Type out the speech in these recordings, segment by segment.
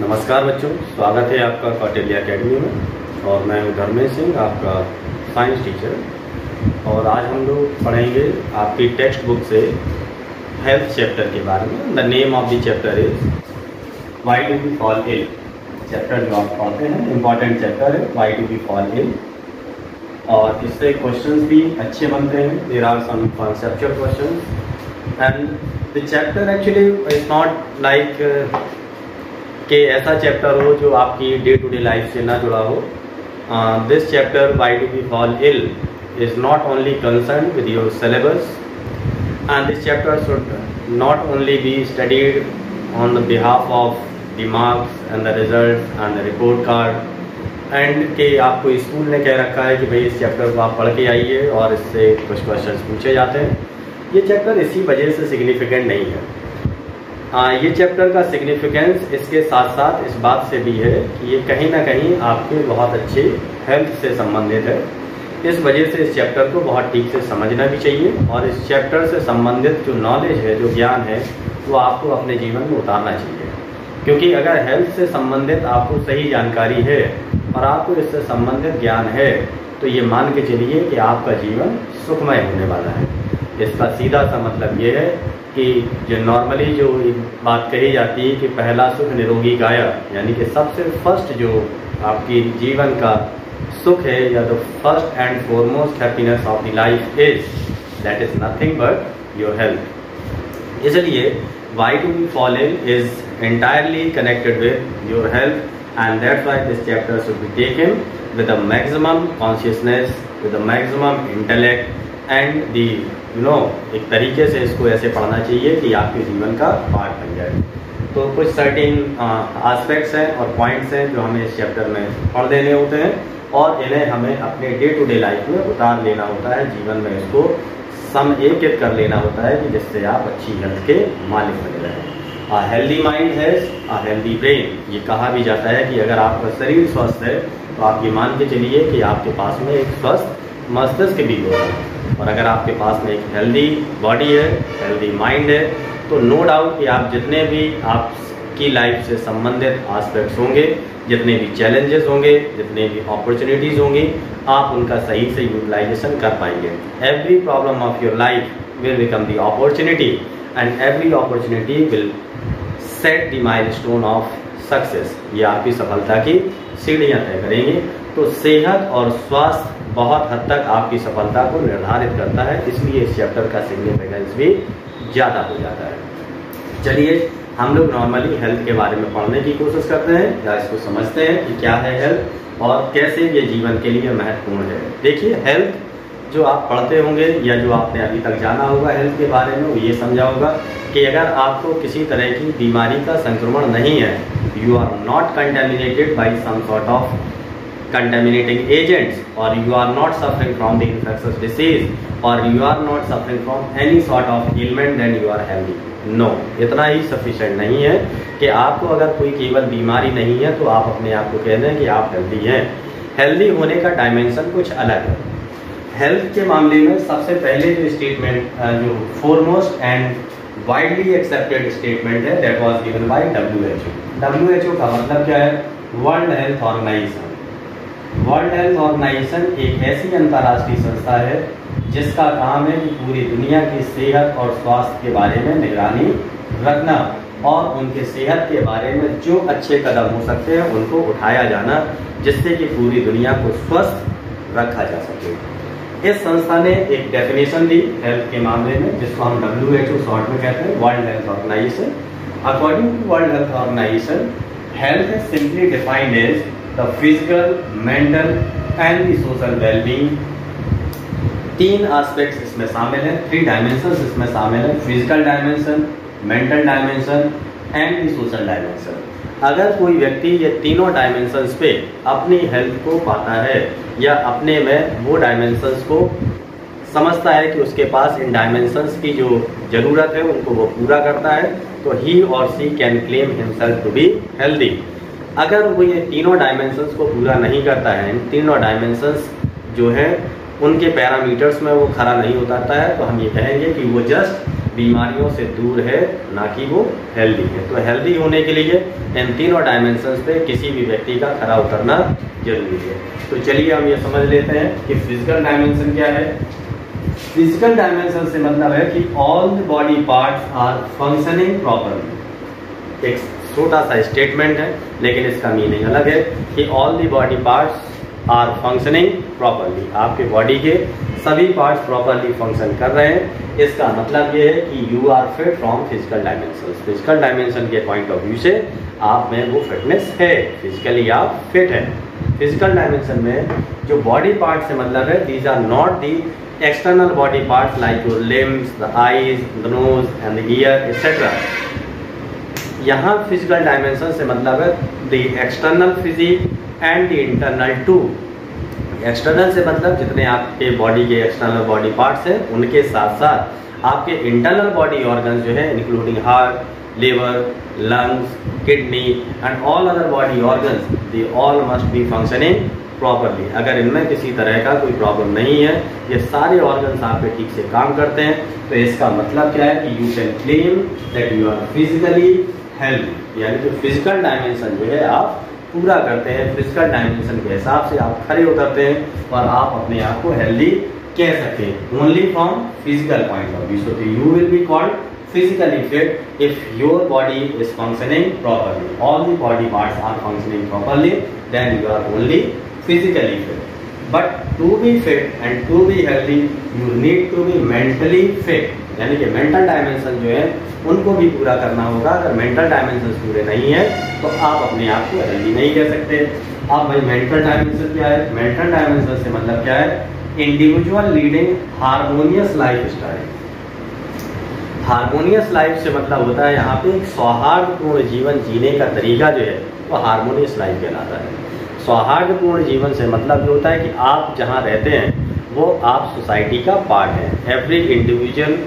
नमस्कार बच्चों, स्वागत है आपका कौटिल्य एकेडमी में। और मैं हूं धर्मेश सिंह, आपका साइंस टीचर। और आज हम लोग पढ़ेंगे आपकी टेक्स्ट बुक से हेल्थ चैप्टर के बारे में। The name of the chapter is why do we fall ill. Chapter जो आप पढ़ते हैं इम्पॉर्टेंट चैप्टर है, why do we fall ill. और इससे क्वेश्चंस भी अच्छे बनते हैं। There are some conceptual questions and the chapter actually is not like कि ऐसा चैप्टर हो जो आपकी डे टू डे लाइफ से ना जुड़ा हो। This chapter why do we fall ill is not only concern with your syllabus and this chapter should not only be studied on the behalf of the marks and the result and the report card and के आपको school ने कह रखा है कि भाई इस chapter को आप पढ़ के आइए और इससे कुछ क्वेश्चंस पूछे जाते हैं। ये चैप्टर इसी वजह से सिग्निफिकेंट नहीं है। ये चैप्टर का सिग्निफिकेंस इसके साथ साथ इस बात से भी है कि ये कहीं ना कहीं आपके बहुत अच्छे हेल्थ से संबंधित है। इस वजह से इस चैप्टर को बहुत ठीक से समझना भी चाहिए और इस चैप्टर से संबंधित जो नॉलेज है, जो ज्ञान है, वो आपको अपने जीवन में उतारना चाहिए। क्योंकि अगर हेल्थ से संबंधित आपको सही जानकारी है और आपको इससे संबंधित ज्ञान है तो ये मान के चलिए कि आपका जीवन सुखमय होने वाला है। इसका सीधा सा मतलब ये है कि जो नॉर्मली जो एक बात कही जाती है कि पहला सुख निरोगी काया, यानी कि सबसे फर्स्ट जो आपकी जीवन का सुख है या the first and foremost happiness of the life is that is nothing but your health. इसलिए why do we fall in is entirely connected with your health and that's why this chapter should be taken with a maximum consciousness, with a maximum intellect and the एक तरीके से इसको ऐसे पढ़ना चाहिए कि आपके जीवन का पार्ट बन जाए। तो कुछ सर्टेन एस्पेक्ट्स हैं और पॉइंट्स हैं जो हमें इस चैप्टर में पढ़ देने होते हैं और इन्हें हमें अपने डे टू डे लाइफ में उतार लेना होता है। जीवन में इसको समेकित कर लेना होता है कि जिससे आप अच्छी हेल्थ के मालिक बने रहें। A healthy mind has a healthy brain। ये कहा भी जाता है कि अगर आपका शरीर स्वस्थ है तो आप ये मान के चलिए कि आपके पास में एक स्वस्थ मस्तिष्क भी होगा। और अगर आपके पास में एक हेल्दी बॉडी है, हेल्दी माइंड है, तो नो डाउट कि आप जितने भी आपकी लाइफ से संबंधित एस्पेक्ट्स होंगे, जितने भी चैलेंजेस होंगे, जितने भी अपॉर्चुनिटीज़ होंगी, आप उनका सही से यूटिलाइजेशन कर पाएंगे। Every problem of your life will become the opportunity and every opportunity will set the milestone of success. ये आपकी सफलता की सीढ़ियाँ तय करेंगे। तो सेहत और स्वास्थ्य बहुत हद तक आपकी सफलता को निर्धारित करता है, इसलिए इस चैप्टर का सिग्निफिकेंस भी ज़्यादा हो जाता है। चलिए हम लोग नॉर्मली हेल्थ के बारे में पढ़ने की कोशिश करते हैं या इसको समझते हैं कि क्या है हेल्थ और कैसे ये जीवन के लिए महत्वपूर्ण है। देखिए, हेल्थ जो आप पढ़ते होंगे या जो आपने अभी तक जाना होगा हेल्थ के बारे में, वो ये समझा होगा कि अगर आपको किसी तरह की बीमारी का संक्रमण नहीं है, you are not contaminated by some sort of contaminating agents और you are not suffering from the infectious disease और you are not suffering from any sort of element, then you are healthy. No, इतना ही sufficient नहीं है कि आपको अगर कोई केवल बीमारी नहीं है तो आप अपने आप को कह दें कि आप हेल्दी हैं। हेल्दी होने का डायमेंशन कुछ अलग है। हेल्थ के मामले में सबसे पहले जो स्टेटमेंट जो foremost and widely accepted statement है that was given by WHO। WHO का मतलब क्या है? World health organization. World health organization एक ऐसी अंतर्राष्ट्रीय संस्था है जिसका काम है कि पूरी दुनिया की सेहत और स्वास्थ्य के बारे में निगरानी रखना और उनके सेहत के बारे में जो अच्छे कदम हो सकते हैं उनको उठाया जाना, जिससे कि पूरी दुनिया को स्वस्थ रखा जा सके। इस संस्था ने एक डेफिनेशन दी हेल्थ के मामले में, जिसको हम WHO शॉर्ट में कहते हैं, world health organization. According to world health organization, health is simply defined as the physical, mental and the social wellbeing. 3 aspects इसमें शामिल हैं, 3 डायमेंशंस इसमें शामिल हैं, physical dimension, mental dimension and the social dimension. अगर कोई व्यक्ति ये तीनों डायमेंशंस पे अपनी हेल्थ को पाता है या अपने में वो डायमेंशंस को समझता है कि उसके पास इन डायमेंशंस की जो ज़रूरत है उनको वो पूरा करता है, तो ही और she can claim himself to be healthy. अगर वो ये तीनों डायमेंशंस को पूरा नहीं करता है, इन तीनों डायमेंशंस जो है उनके पैरामीटर्स में वो खरा नहीं उतरता है, तो हम ये कहेंगे कि वो जस्ट बीमारियों से दूर है, ना कि वो हेल्दी है। तो हेल्दी होने के लिए इन तीनों डायमेंशंस पे किसी भी व्यक्ति का खरा उतरना जरूरी है। तो चलिए हम ये समझ लेते हैं कि फिजिकल डायमेंशन क्या है। फिजिकल डायमेंशन से मतलब है कि all the body parts are functioning properly. एक छोटा सा स्टेटमेंट है लेकिन इसका मीनिंग अलग है कि all the body parts are functioning properly. आपके बॉडी के सभी पार्ट्स प्रॉपर्ली फंक्शन कर रहे हैं। इसका मतलब ये है कि you are fit from physical dimension. Physical dimension के पॉइंट ऑफ व्यू से आप में वो फिटनेस है, फिजिकली आप फिट है। फिजिकल डायमेंशन में जो बॉडी पार्ट से मतलब है, these are not the external body parts like your limbs, the eyes, the nose and the ear etc. यहाँ physical dimension से मतलब है the external physique and the internal too. External से मतलब जितने आपके बॉडी के एक्सटर्नल बॉडी पार्ट्स हैं उनके साथ साथ आपके इंटरनल बॉडी ऑर्गन्स जो है including heart, liver, lungs, kidney and all other body organs, they all must be functioning properly. अगर इनमें किसी तरह का कोई प्रॉब्लम नहीं है, ये सारे ऑर्गन्स आपके ठीक से काम करते हैं, तो इसका मतलब क्या है कि you can claim that you are physically healthy. यानी कि फिजिकल डायमेंशन जो है आप पूरा करते हैं, फिजिकल डायमेंशन के हिसाब से आप खड़े उतरते हैं और आप अपने आप को हेल्दी कह सकते हैं only from physical point of view. So you will be called physically fit if your body is functioning properly, all the body parts are functioning properly, then you are only physically fit. But to be fit and to be healthy you need to be mentally fit. यानी कि mental dimension जो है उनको भी पूरा करना होगा। अगर मेंटल डायमेंशन पूरे नहीं है तो आप अपने आप को हेल्दी नहीं कह सकते। अब भाई मेंटल डायमेंशन क्या है? मेंटल डायमेंशन से मतलब क्या है? Individual leading harmonious life style. Harmonious life से मतलब होता है यहाँ पे एक सौहार्दपूर्ण जीवन जीने का तरीका जो है वो हार्मोनियस लाइफ कहलाता है। सौहार्दपूर्ण जीवन से मतलब ये होता है कि आप जहाँ रहते हैं वो आप सोसाइटी का पार्ट हैं। Every individual,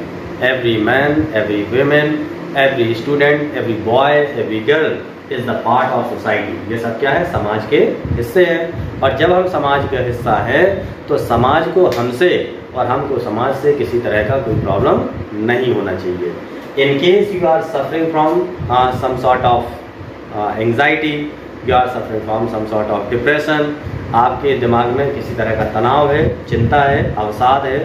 every man, every women, every student, every boy, every girl is the part of society. ये सब क्या है? समाज के हिस्से हैं। और जब हम समाज का हिस्सा है तो समाज को हमसे और हमको समाज से किसी तरह का कोई प्रॉब्लम नहीं होना चाहिए। In case you are suffering from some sort of anxiety, you are suffering from some sort of depression, आपके दिमाग में किसी तरह का तनाव है, चिंता है, अवसाद है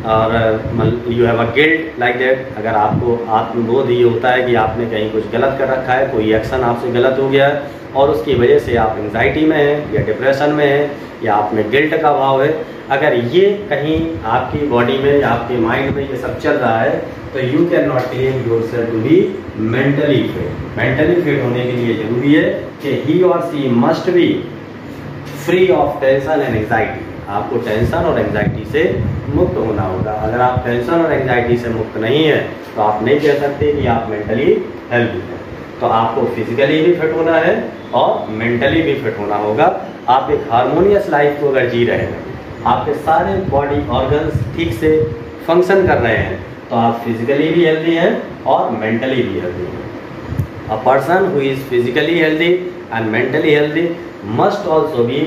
और you have a guilt like that. अगर आपको आत्मबोध ये होता है कि आपने कहीं कुछ गलत कर रखा है, कोई एक्शन आपसे गलत हो गया है और उसकी वजह से आप एंग्जाइटी में हैं या डिप्रेशन में हैं या आप में गिल्ट का भाव है, अगर ये कहीं आपकी बॉडी में या आपके माइंड में ये सब चल रहा है तो you can not claim yourself to be mentally fit. Mentally fit होने के लिए जरूरी है कि ही और she must be free of tension and anxiety. आपको टेंशन और एंग्जाइटी से मुक्त होना होगा। अगर आप टेंशन और एंग्जाइटी से मुक्त नहीं है तो आप नहीं कह सकते कि आप मेंटली हेल्दी हैं। तो आपको फिजिकली भी फिट होना है और मेंटली भी फिट होना होगा। आप एक हार्मोनियस लाइफ को अगर जी रहे हैं, आपके सारे बॉडी ऑर्गन्स ठीक से फंक्शन कर रहे हैं तो आप फिजिकली भी हेल्दी हैं और मेंटली भी हेल्दी हैं। A person who is physically healthy and mentally healthy must also be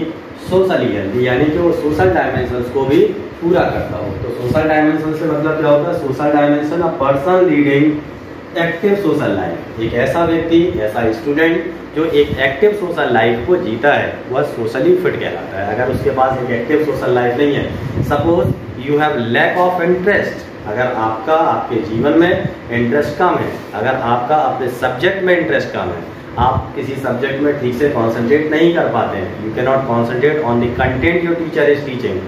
socially healthy. यानी कि वो सोशल डायमेंशंस को भी पूरा करता हो। तो सोशल डायमेंशन से मतलब क्या होता है? Social dimension a person leading active social life. एक ऐसा व्यक्ति, ऐसा स्टूडेंट जो एक एक्टिव सोशल लाइफ को जीता है वह सोशली फिट कहलाता है। अगर उसके पास एक एक्टिव सोशल लाइफ नहीं है, suppose you have lack of interest, अगर आपका आपके जीवन में इंटरेस्ट कम है, अगर आपका अपने सब्जेक्ट में इंटरेस्ट कम है, आप किसी सब्जेक्ट में ठीक से कॉन्सेंट्रेट नहीं कर पाते हैं, you can not concentrate on the content your teacher is teaching,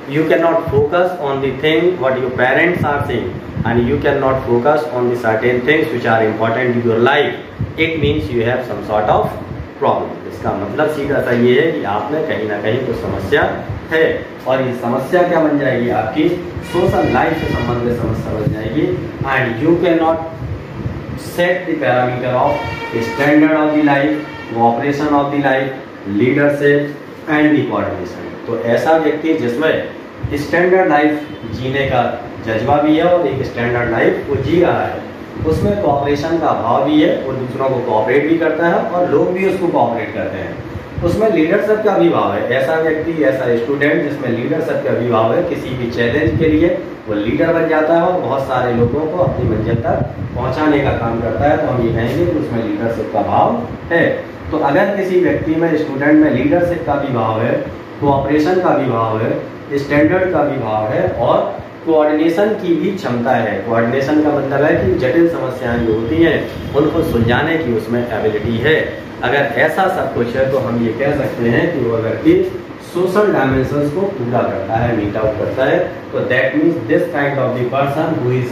you cannot focus on the thing what your parents are saying and you cannot focus on the certain things which are important in your life, it means you have some sort of problem। इसका मतलब सीधा सा ये है कि आप में कहीं ना कहीं कुछ समस्या है और ये समस्या क्या बन जाएगी? आपकी सोशल लाइफ से संबंधित समस्या बन जाएगी and you can not set the parameter of standard of the life, cooperation of the life, leadership and the coordination. तो ऐसा व्यक्ति जिसमें स्टैंडर्ड लाइफ जीने का जज्बा भी है और एक स्टैंडर्ड लाइफ वो जी रहा है, उसमें कोऑपरेशन का भाव भी है, वो दूसरों को कोऑपरेट भी करता है और लोग भी उसको कोऑपरेट करते हैं। उसमें लीडरशिप का भी भाव है। ऐसा व्यक्ति, ऐसा स्टूडेंट जिसमें लीडरशिप का भी भाव है, किसी भी चैलेंज के लिए वो लीडर बन जाता है और बहुत सारे लोगों को अपनी मंजिल तक पहुंचाने का काम करता है, तो हम ये कहेंगे कि उसमें लीडरशिप का भाव है। तो अगर किसी व्यक्ति में, स्टूडेंट में लीडरशिप का भी भाव है, कोऑपरेशन का भी भाव है, स्टैंडर्ड का भी भाव है और कोऑर्डिनेशन की भी क्षमता है। कोऑर्डिनेशन का मतलब है कि जटिल समस्याएं जो होती हैं उनको सुलझाने की उसमें एबिलिटी है। अगर ऐसा सब कुछ है तो हम ये कह सकते हैं कि वो व्यक्ति सोशल डायमेंशंस को पूरा करता है, मीट आउट करता है। तो that means this kind of the person who is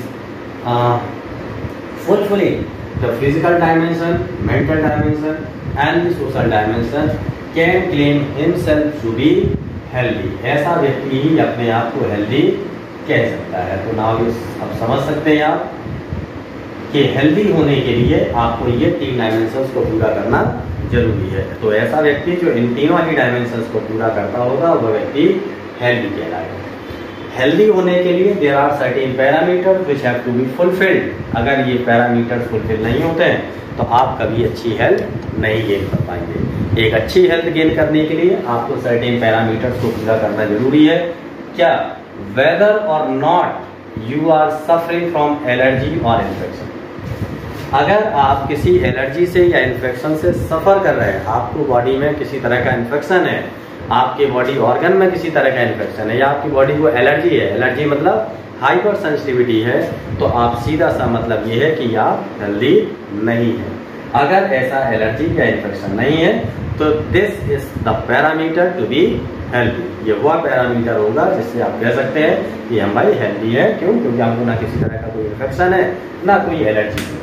fulfilling the physical dimension, mental dimension and the social dimension can claim himself to be healthy. ऐसा व्यक्ति ही अपने आप को हेल्दी कह सकता है। तो नाउ अब समझ सकते हैं आप कि हेल्दी होने के लिए आपको ये 3 डायमेंशंस को पूरा करना जरूरी है। तो ऐसा व्यक्ति जो इन तीनों वाली डायमेंशंस को पूरा करता होगा वह व्यक्ति हेल्दी कहलाएगा। हेल्दी होने के लिए there are certain parameters which have to be fulfilled. अगर ये पैरामीटर्स फुलफिल नहीं होते हैं तो आप कभी अच्छी हेल्थ नहीं गेन कर पाएंगे। एक अच्छी हेल्थ गेन करने के लिए आपको सर्टेन पैरामीटर्स को पूरा करना जरूरी है। क्या? वेदर और not you are suffering from allergy और इन्फेक्शन। अगर आप किसी एलर्जी से या इन्फेक्शन से सफ़र कर रहे हैं, आपको बॉडी में किसी तरह का इन्फेक्शन है, आपके बॉडी ऑर्गन में किसी तरह का इन्फेक्शन है या आपकी बॉडी को एलर्जी है, एलर्जी मतलब हाइपर सेंसिटिविटी है, तो आप सीधा सा मतलब ये है कि आप हेल्दी नहीं है। अगर ऐसा एलर्जी या इन्फेक्शन नहीं है तो this is the parameter to be healthy. ये वह पैरामीटर होगा जिससे आप कह सकते हैं कि हम भाई हेल्दी है। क्यों? क्योंकि हमको ना किसी तरह का कोई इन्फेक्शन है ना कोई एलर्जी है।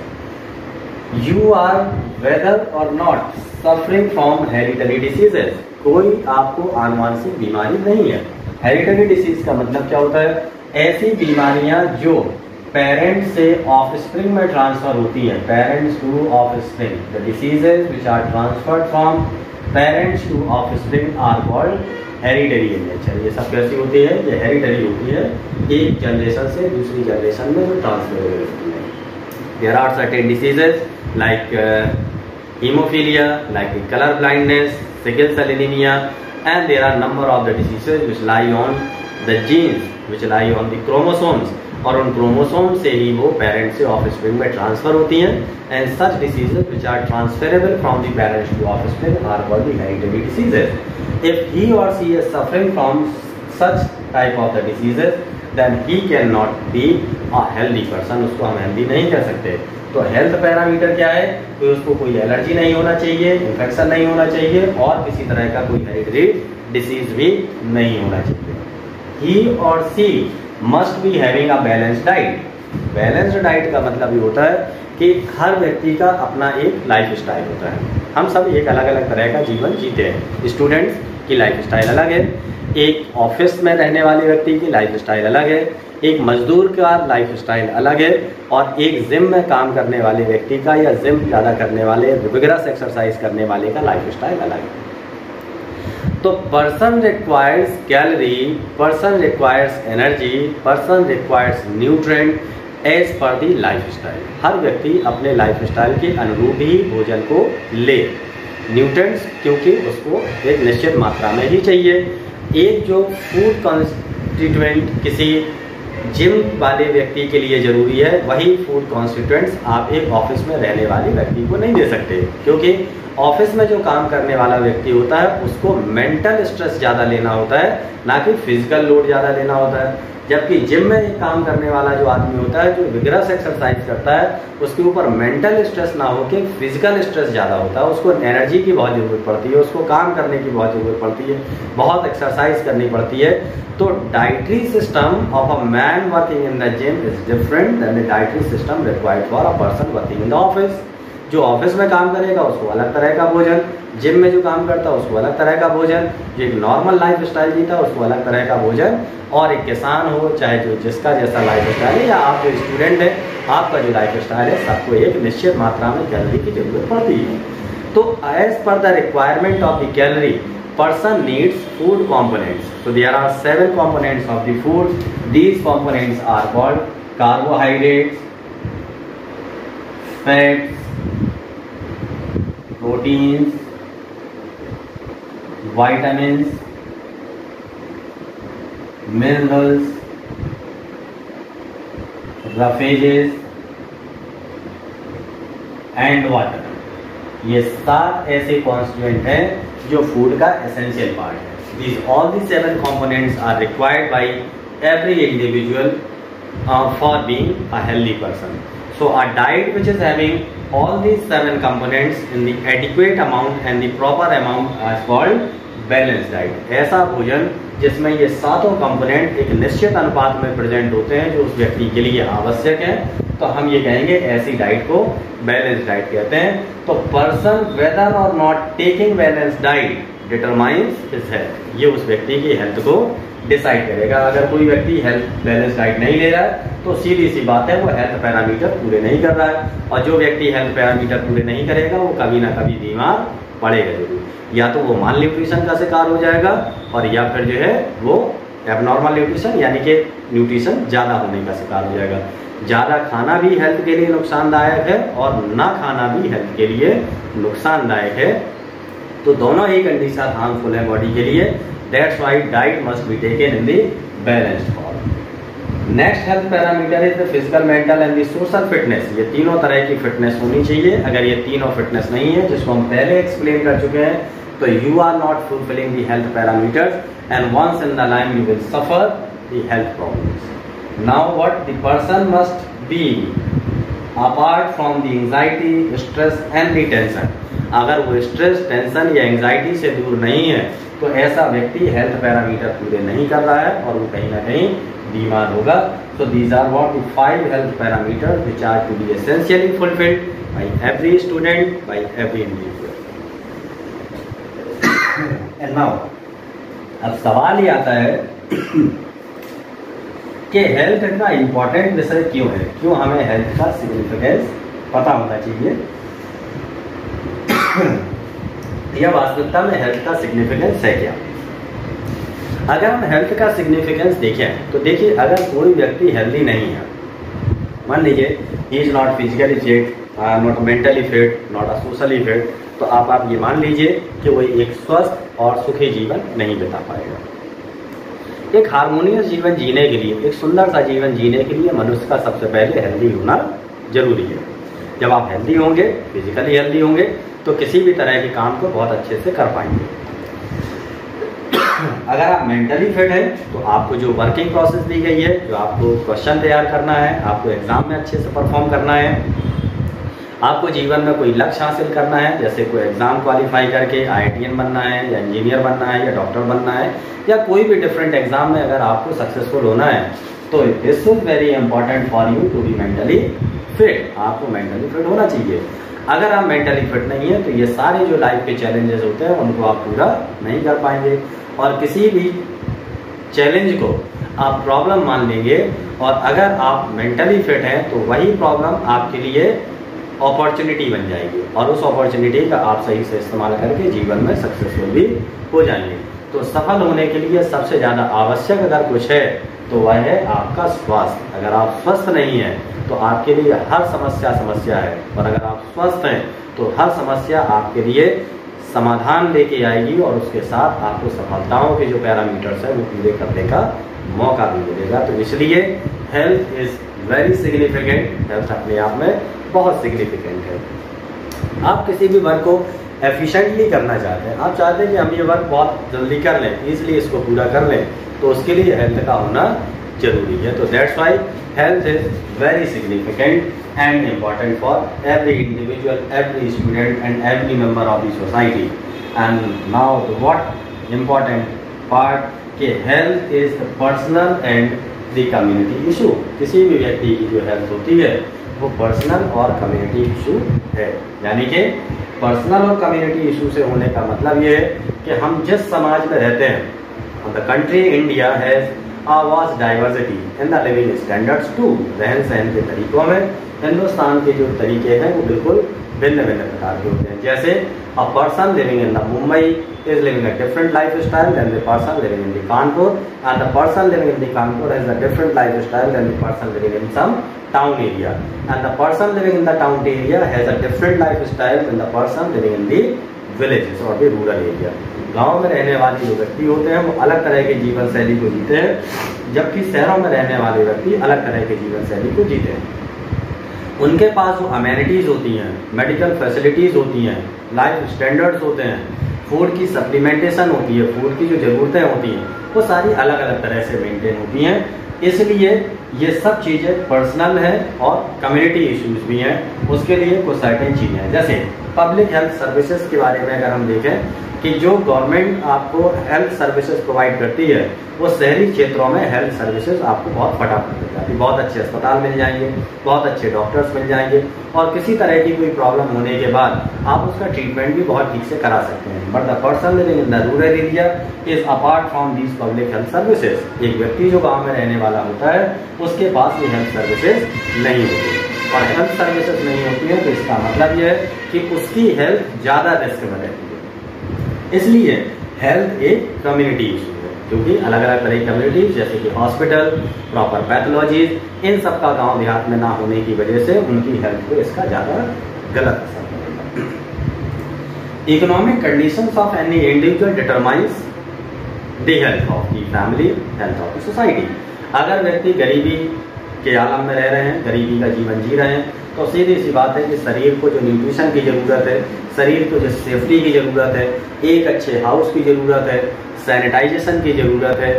You are whether or not suffering from hereditary diseases। कोई आपको आनुवंशिक बीमारी नहीं है। हेरिडिटरी डिसीज का मतलब क्या होता है? ऐसी बीमारियां जो पेरेंट से ऑफस्प्रिंग में ट्रांसफर होती है, parents to offspring. The diseases which are transferred from parents to offspring are called hereditary in nature. ये सब कैसी होती है? ये हेरिडिटरी होती है, एक जनरेशन से दूसरी जनरेशन में जो ट्रांसफर होती है। There are certain diseases like hemophilia, like color blindness, sickle cell anemia, and there are number of the diseases which lie on the genes, which lie on the chromosomes, और उन chromosome से ही वो parent से offspring में transfer होती हैं। And such diseases which are transferable from the parents to offspring are called the hereditary diseases. If he or she is suffering from such type of the diseases, then he cannot be a healthy person। उसको हम healthy नहीं कह सकते। तो health parameter क्या है? तो उसको कोई एलर्जी नहीं होना चाहिए, इन्फेक्शन नहीं होना चाहिए और किसी तरह का कोई हेरिडिटरी डिसीज भी नहीं होना चाहिए। ही और she must be having a balanced diet. Balanced diet का मतलब ये होता है कि हर व्यक्ति का अपना एक लाइफ स्टाइल होता है। हम सब एक अलग अलग तरह का जीवन जीते हैं। स्टूडेंट्स की लाइफ स्टाइल अलग है, एक ऑफिस में रहने वाले व्यक्ति की लाइफ स्टाइल अलग है, एक मजदूर का लाइफ स्टाइल अलग है और एक जिम में काम करने वाले व्यक्ति का या जिम ज़्यादा करने वाले, विगरस एक्सरसाइज करने वाले का लाइफ स्टाइल अलग है। तो person requires calorie, person requires energy, person requires nutrient as per the life style. हर व्यक्ति अपने लाइफ स्टाइल के अनुरूप ही भोजन को ले, न्यूट्रिएंट्स क्योंकि उसको एक निश्चित मात्रा में ही चाहिए। एक जो फूड कॉन्स्टिट्यूएंट किसी जिम वाले व्यक्ति के लिए जरूरी है, वही फूड कॉन्स्टिट्यूएंट्स आप एक ऑफिस में रहने वाले व्यक्ति को नहीं दे सकते। क्योंकि ऑफिस में जो काम करने वाला व्यक्ति होता है उसको मेंटल स्ट्रेस ज़्यादा लेना होता है, ना कि फिजिकल लोड ज़्यादा लेना होता है। जबकि जिम में काम करने वाला जो आदमी होता है, जो विगरस एक्सरसाइज करता है, उसके ऊपर मेंटल स्ट्रेस ना होकर फिजिकल स्ट्रेस ज़्यादा होता है। उसको एनर्जी की बहुत ज़रूरत पड़ती है, उसको काम करने की बहुत ज़रूरत पड़ती है, बहुत एक्सरसाइज करनी पड़ती है। तो dietary system of a man working in the gym is different than the dietary system required for a person working in the office. जो ऑफिस में काम करेगा उसको अलग तरह का भोजन, जिम में जो काम करता है उसको अलग तरह का भोजन, जो एक नॉर्मल लाइफ स्टाइल जीता है उसको अलग तरह का भोजन, और एक किसान हो चाहे जो जिसका जैसा लाइफ स्टाइल है, या आप जो स्टूडेंट है आपका जो लाइफ स्टाइल है, सबको एक निश्चित मात्रा में कैलोरी की जरूरत पड़ती है। तो as per the requirement of the calorie person needs food components. So there are 7 components of the food. These components are called carbohydrates, fats, proteins, vitamins, minerals, roughages and water. ये 7 ऐसे constituent हैं जो food का essential part है। These all the 7 components are required by every individual for being a healthy person. So a diet which is having all these 7 components in the adequate amount and the proper amount is called balanced diet। ऐसा भोजन जिसमें ये 7 component एक निश्चित अनुपात में present होते हैं जो उस व्यक्ति के लिए आवश्यक है, तो हम ये कहेंगे ऐसी डाइट को बैलेंस डाइट कहते हैं। तो पर्सन वेदर और not taking balance diet determines his health. ये उस व्यक्ति की हेल्थ को डिसाइड करेगा। अगर कोई व्यक्ति हेल्थ बैलेंस डाइट नहीं ले रहा है तो सीधी सी बात है वो हेल्थ पैरामीटर पूरे नहीं कर रहा है, और जो व्यक्ति हेल्थ पैरामीटर पूरे नहीं करेगा वो कभी ना कभी बीमार पड़ेगा जरूर। या तो वो माल न्यूट्रिशन का शिकार हो जाएगा, और या फिर जो है वो एबनॉर्मल न्यूट्रिशन यानी कि न्यूट्रिशन ज़्यादा होने का शिकार हो जाएगा। ज़्यादा खाना भी हेल्थ के लिए नुकसानदायक है और ना खाना भी हेल्थ के लिए नुकसानदायक है, तो दोनों ही कंडीशन हार्मफुल है बॉडी के लिए। That's why diet must be taken in the balanced form. Next health parameter is the physical, mental and the social fitness. ये तीनों तरह की फिटनेस होनी चाहिए। अगर ये तीनों फिटनेस नहीं है, जिसको हम पहले एक्सप्लेन कर चुके हैं, तो you are not fulfilling the health parameters and once in the line you will suffer the health problems. Now what the person must be apart from the anxiety, stress and the tension। अगर वो stress, tension या anxiety से दूर नहीं है तो ऐसा व्यक्ति हेल्थ पैरामीटर पूरे नहीं कर रहा है और वो कहीं ना कहीं बीमार होगा। So these are what the 5 health parameters which are to be essentially fulfilled by every student, by every individual। And now अब सवाल ये आता है कि हेल्थ इतना इम्पोर्टेंट विषय क्यों है, क्यों हमें हेल्थ का सिग्निफिकेंस पता होना चाहिए। यह वास्तविकता में हेल्थ का सिग्निफिकेंस है क्या। अगर हम हेल्थ का सिग्निफिकेंस देखें तो देखिए, अगर कोई व्यक्ति हेल्दी नहीं है, मान लीजिए he is not physically fit, not mentally fit, not socially fit, तो आप ये मान लीजिए कि वो एक स्वस्थ और सुखी जीवन नहीं बिता पाएगा। एक हार्मोनियस जीवन जीने के लिए, एक सुंदर सा जीवन जीने के लिए मनुष्य का सबसे पहले हेल्दी होना जरूरी है। जब आप हेल्दी होंगे, फिजिकली हेल्दी होंगे, तो किसी भी तरह के काम को बहुत अच्छे से कर पाएंगे। अगर आप मेंटली फिट हैं तो आपको जो वर्किंग प्रोसेस दी गई है, जो आपको क्वेश्चन तैयार करना है, आपको एग्जाम में अच्छे से परफॉर्म करना है, आपको जीवन में कोई लक्ष्य हासिल करना है, जैसे कोई एग्जाम क्वालिफाई करके IITian बनना है या इंजीनियर बनना है या डॉक्टर बनना है, या कोई भी डिफरेंट एग्जाम में अगर आपको सक्सेसफुल होना है, तो this is very important for you to be mentally fit. आपको मेंटली फिट होना चाहिए। अगर आप मेंटली फिट नहीं है तो ये सारे जो लाइफ के चैलेंजेस होते हैं उनको आप पूरा नहीं कर पाएंगे, और किसी भी चैलेंज को आप प्रॉब्लम मान लेंगे, और अगर आप मेंटली फिट हैं तो वही प्रॉब्लम आपके लिए अपॉर्चुनिटी बन जाएगी, और उस अपॉर्चुनिटी का आप सही से इस्तेमाल करके जीवन में सक्सेसफुल भी हो जाएंगे। तो सफल होने के लिए सबसे ज़्यादा आवश्यक अगर कुछ है तो वह है आपका स्वास्थ्य। अगर आप स्वस्थ नहीं हैं तो आपके लिए हर समस्या है, और अगर आप स्वस्थ हैं तो हर समस्या आपके लिए समाधान लेके आएगी, और उसके साथ आपको सफलताओं के जो पैरामीटर्स हैं वो पूरे करने का मौका भी मिलेगा। तो इसलिए health is very significant. Health अपने आप में बहुत सिग्निफिकेंट है। आप किसी भी वर्क को एफिशिएंटली करना चाहते हैं, आप चाहते हैं कि हम ये वर्क बहुत जल्दी कर लें, इसलिए इसको पूरा कर लें, तो उसके लिए हेल्थ का होना जरूरी है। तो that's why health is very significant and important for every individual, every student and every member of the society. And now what important part कि health is the personal and the community issue. किसी भी व्यक्ति की जो health होती है वो personal और कम्युनिटी इशू है। यानी कि पर्सनल और कम्युनिटी इशू से होने का मतलब ये है कि हम जिस समाज में रहते हैं, the country India has a vast diversity in the living standards too। रहन सहन के तरीकों में हिंदुस्तान के जो तरीके हैं वो बिल्कुल भिन्न भिन्न प्रकार के होते हैं। जैसे a person living in the Mumbai is living a different lifestyle than the person living in the Kanpur, and the person living in the Kanpur has a different lifestyle than the person living in some town area, and the person living in the town area has a different lifestyle than the person living in the villages or the rural area। गांव में रहने वाले जो व्यक्ति होते हैं वो अलग तरह के जीवन शैली को जीते हैं, जबकि शहरों में रहने वाले व्यक्ति अलग तरह के जीवन शैली को जीते हैं। उनके पास जो अमेनिटीज़ होती हैं, मेडिकल फैसिलिटीज़ होती हैं, लाइफ स्टैंडर्ड्स होते हैं, फूड की सप्लीमेंटेशन होती है, फूड की जो ज़रूरतें होती हैं, वो सारी अलग अलग तरह से मेंटेन होती हैं। इसलिए ये सब चीज़ें पर्सनल हैं और कम्युनिटी इश्यूज भी हैं। उसके लिए कुछ सर्टेन चीज़ें हैं, जैसे पब्लिक हेल्थ सर्विसेज के बारे में अगर हम देखें कि जो गवर्नमेंट आपको हेल्थ सर्विसेज प्रोवाइड करती है, वो शहरी क्षेत्रों में हेल्थ सर्विसेज आपको बहुत फटाफट मिल जाती है। बहुत अच्छे अस्पताल मिल जाएंगे, बहुत अच्छे डॉक्टर्स मिल जाएंगे, और किसी तरह की कोई प्रॉब्लम होने के बाद आप उसका ट्रीटमेंट भी बहुत ठीक से करा सकते हैं। But the person living in the rural area is apart from these public health services. एक व्यक्ति जो गाँव में रहने वाला होता है, उसके पास ये हेल्थ सर्विसेज नहीं होती, और हेल्थ सर्विसेज नहीं होती है तो इसका मतलब यह है कि उसकी हेल्थ ज़्यादा रिस्क में रहती है। इसलिए हेल्थ एक कम्युनिटी इशू है, क्योंकि अलग अलग तरह की कम्युनिटीज जैसे कि हॉस्पिटल, प्रॉपर पैथोलॉजीज, इन सब का गांव देहात में ना होने की वजह से उनकी हेल्थ को इसका ज़्यादा गलत असर पड़ेगा। Economic conditions of any individual determines the health of the family, health of the society. अगर व्यक्ति गरीबी के आलम में रह रहे हैं, गरीबी का जीवन जी रहे हैं, तो सीधी सी बात है कि शरीर को जो न्यूट्रिशन की ज़रूरत है, शरीर को जो सेफ्टी की ज़रूरत है, एक अच्छे हाउस की ज़रूरत है, सैनिटाइजेशन की ज़रूरत है,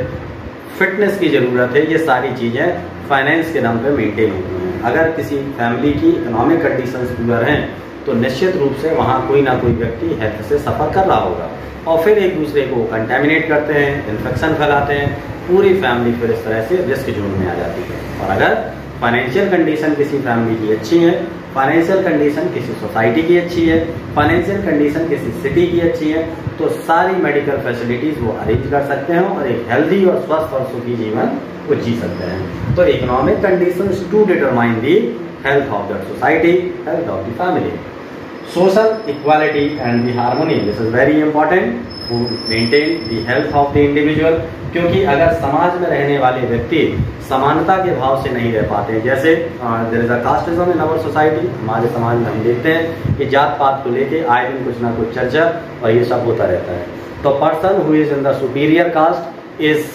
फिटनेस की ज़रूरत है, ये सारी चीज़ें फाइनेंस के नाम पे मेंटेन होती हैं। अगर किसी फैमिली की इकोनॉमिक कंडीशंस पूरा हैं तो निश्चित रूप से वहाँ कोई ना कोई व्यक्ति हेल्थ से सफ़र कर रहा होगा, और फिर एक दूसरे को कंटेमिनेट करते हैं, इन्फेक्शन फैलाते हैं, पूरी फैमिली फिर इस तरह से रिस्क जोन में आ जाती है। और अगर फाइनेंशियल कंडीशन किसी फैमिली की अच्छी है, फाइनेंशियल कंडीशन किसी सोसाइटी की अच्छी है, फाइनेंशियल कंडीशन किसी सिटी की अच्छी है, तो सारी मेडिकल फैसिलिटीज़ वो अरेंज कर सकते हैं और एक हेल्दी और स्वस्थ और सुखी जीवन वो जी सकते हैं। तो economic conditions to determine the health of the society, health of the family. Social equality and the harmony, this is very important to maintain the health of the individual, क्योंकि अगर समाज में रहने वाले व्यक्ति समानता के भाव से नहीं रह पाते, जैसे there is a casteism in our society, हमारे समाज में हम देखते हैं कि जात पात को लेके आए दिन कुछ ना कुछ चर्चा और ये सब होता रहता है। तो person who is in the superior caste is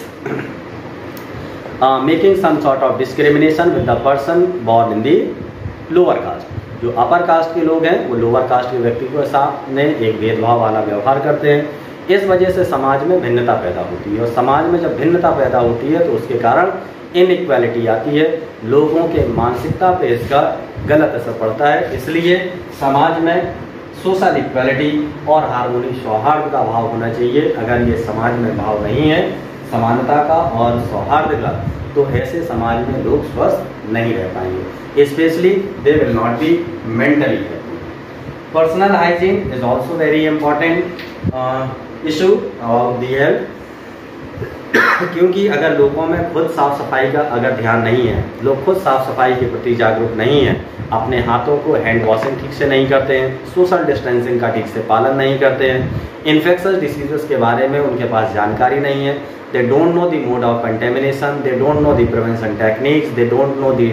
making some sort of discrimination with the person born in the lower caste. जो अपर कास्ट के लोग हैं वो लोअर कास्ट के व्यक्ति को सामने एक भेदभाव वाला व्यवहार करते हैं। इस वजह से समाज में भिन्नता पैदा होती है, और समाज में जब भिन्नता पैदा होती है तो उसके कारण इनइक्वालिटी आती है, लोगों के मानसिकता पे इसका गलत असर पड़ता है। इसलिए समाज में सोशल इक्वालिटी और हार्मोनी, सौहार्द का भाव होना चाहिए। अगर ये समाज में भाव नहीं है समानता का और सौहार्द का, तो ऐसे समाज में लोग स्वस्थ नहीं रह पाएंगे, specially they will not be mentally healthy. Personal hygiene is also very important issue of the health, क्योंकि अगर लोगों में खुद साफ सफाई का अगर ध्यान नहीं है, लोग खुद साफ सफाई के प्रति जागरूक नहीं है, अपने हाथों को हैंड वॉशिंग ठीक से नहीं करते हैं, सोशल डिस्टेंसिंग का ठीक से पालन नहीं करते हैं, इन्फेक्शस डिसीजेस के बारे में उनके पास जानकारी नहीं है, they don't know the mode of contamination, they don't know the prevention techniques, they don't know the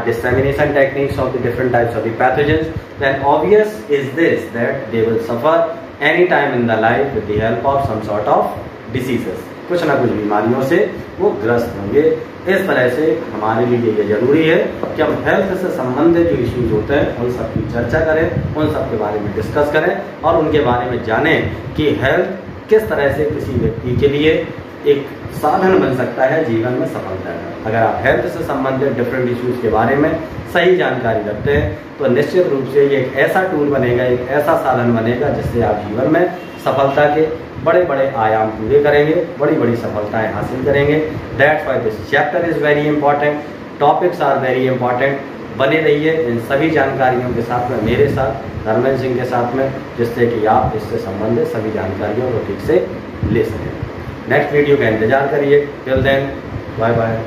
dissemination techniques of the different types of the pathogens, then obvious is this that they will suffer any time in the life with the help of some sort of diseases, कुछ ना कुछ बीमारियों से वो ग्रस्त होंगे। इस तरह से हमारे लिए ये जरूरी है कि हम हेल्थ से संबंधित जो इश्यूज होते हैं उन सब की चर्चा करें, उन सब के बारे में डिस्कस करें और उनके बारे में जानें कि हेल्थ किस तरह से किसी व्यक्ति के लिए एक साधन बन सकता है जीवन में सफलता का। अगर आप हेल्थ से संबंधित डिफरेंट इश्यूज के बारे में सही जानकारी रखते हैं तो निश्चित रूप से ये एक ऐसा टूल बनेगा, एक ऐसा साधन बनेगा जिससे आप जीवन में सफलता के बड़े बड़े आयाम पूरे करेंगे, बड़ी बड़ी सफलताएं हासिल करेंगे। That's why this chapter is very important, topics are very important. बने रहिए इन सभी जानकारियों के साथ में, मेरे साथ धर्मेंद्र सिंह के साथ में, जिससे कि आप इससे संबंधित सभी जानकारियों को ठीक से ले सकें। नेक्स्ट वीडियो का इंतजार करिए। Till then bye bye.